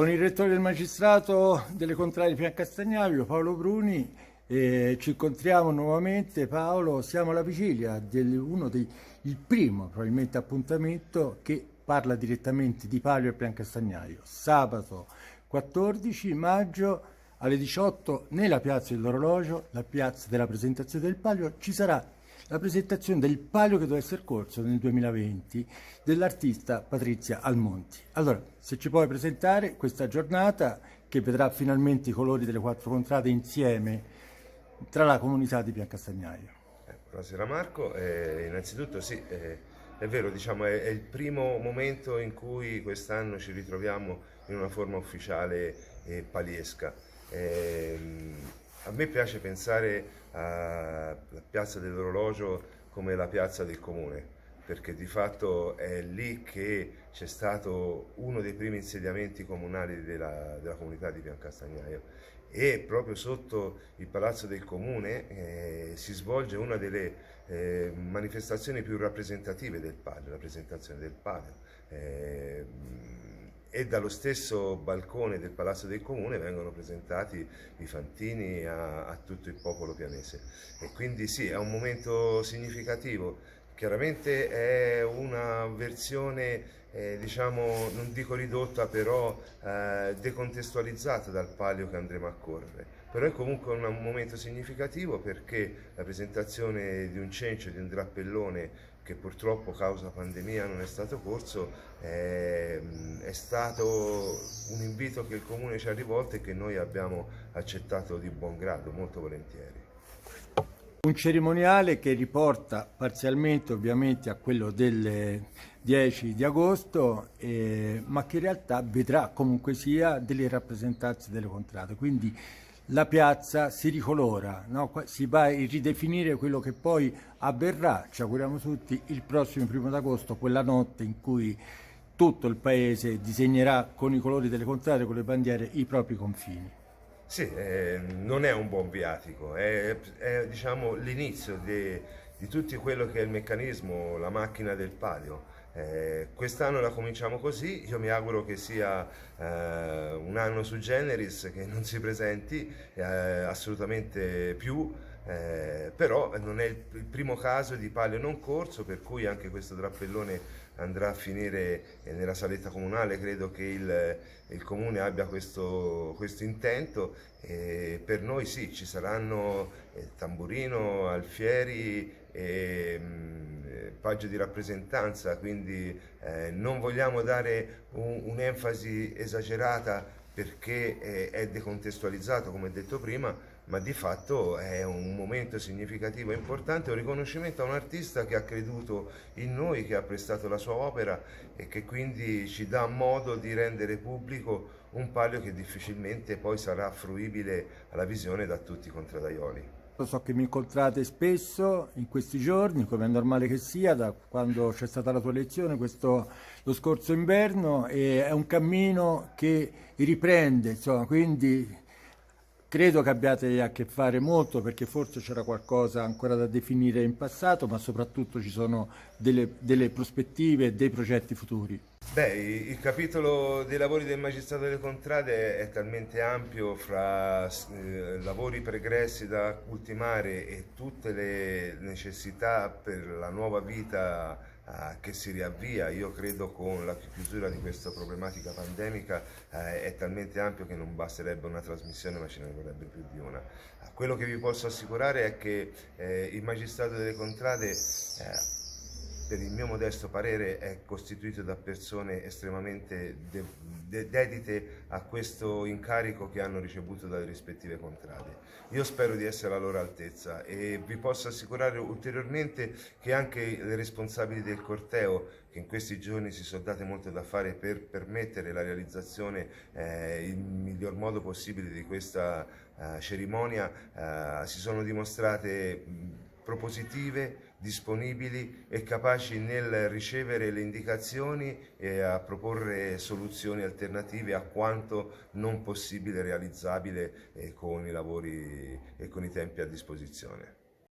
Con il rettore del magistrato delle Contrade di Piancastagnaio, Paolo Bruni, ci incontriamo nuovamente. Paolo, siamo alla vigilia il primo probabilmente appuntamento che parla direttamente di Palio e Piancastagnaio. Sabato 14 maggio alle 18 nella piazza dell'Orologio, la piazza della presentazione del Palio, ci sarà la presentazione del Palio che doveva essere corso nel 2020 dell'artista Patrizia Almonti. Allora, se ci puoi presentare questa giornata che vedrà finalmente i colori delle quattro contrade insieme tra la comunità di Piancastagnaio. Buonasera Marco, innanzitutto sì, è vero, diciamo, è il primo momento in cui quest'anno ci ritroviamo in una forma ufficiale e paliesca. A me piace pensare alla piazza dell'Orologio come la piazza del comune, perché di fatto è lì che c'è stato uno dei primi insediamenti comunali della comunità di Piancastagnaio, e proprio sotto il Palazzo del Comune si svolge una delle manifestazioni più rappresentative del Palio, la presentazione del Palio. E dallo stesso balcone del Palazzo del Comune vengono presentati i fantini a tutto il popolo pianese. E quindi sì, è un momento significativo. Chiaramente è una versione, diciamo, non dico ridotta, però decontestualizzata dal palio che andremo a correre. Però è comunque un momento significativo, perché la presentazione di un cencio, di un drappellone che purtroppo causa pandemia non è stato corso, è stato un invito che il Comune ci ha rivolto e che noi abbiamo accettato di buon grado, molto volentieri. Un cerimoniale che riporta parzialmente ovviamente a quello del 10 di agosto, ma che in realtà vedrà comunque sia delle rappresentanze delle contrade, quindi la piazza si ricolora, no? Si va a ridefinire quello che poi avverrà, ci auguriamo tutti, il prossimo 1 agosto, quella notte in cui tutto il paese disegnerà con i colori delle contrade, con le bandiere, i propri confini. Sì, non è un buon viatico, è, diciamo, l'inizio di tutto quello che è il meccanismo, la macchina del palio. Quest'anno la cominciamo così, io mi auguro che sia un anno su generis, che non si presenti assolutamente più, però non è il primo caso di palio non corso, per cui anche questo drappellone andrà a finire nella saletta comunale. Credo che il comune abbia questo intento, e per noi sì, ci saranno tamburino, alfieri e paggio di rappresentanza, quindi non vogliamo dare un'enfasi esagerata, perché è decontestualizzato, come detto prima, ma di fatto è un momento significativo e importante, un riconoscimento a un artista che ha creduto in noi, che ha prestato la sua opera e che quindi ci dà modo di rendere pubblico un palio che difficilmente poi sarà fruibile alla visione da tutti i contradaioli. So che mi incontrate spesso in questi giorni, come è normale che sia, da quando c'è stata la tua elezione, lo scorso inverno, e è un cammino che riprende, insomma, quindi credo che abbiate a che fare molto, perché forse c'era qualcosa ancora da definire in passato, ma soprattutto ci sono delle prospettive e dei progetti futuri. Beh, il capitolo dei lavori del Magistrato delle Contrade è talmente ampio, fra lavori pregressi da ultimare e tutte le necessità per la nuova vita che si riavvia. Io credo con la chiusura di questa problematica pandemica è talmente ampio che non basterebbe una trasmissione, ma ce ne vorrebbe più di una. Quello che vi posso assicurare è che il Magistrato delle Contrade, per il mio modesto parere, è costituito da persone estremamente dedite a questo incarico che hanno ricevuto dalle rispettive contrade. Io spero di essere alla loro altezza, e vi posso assicurare ulteriormente che anche le responsabili del corteo, che in questi giorni si sono date molto da fare per permettere la realizzazione il miglior modo possibile di questa cerimonia, si sono dimostrate propositive, disponibili e capaci nel ricevere le indicazioni e a proporre soluzioni alternative a quanto non possibile realizzabile con i lavori e con i tempi a disposizione.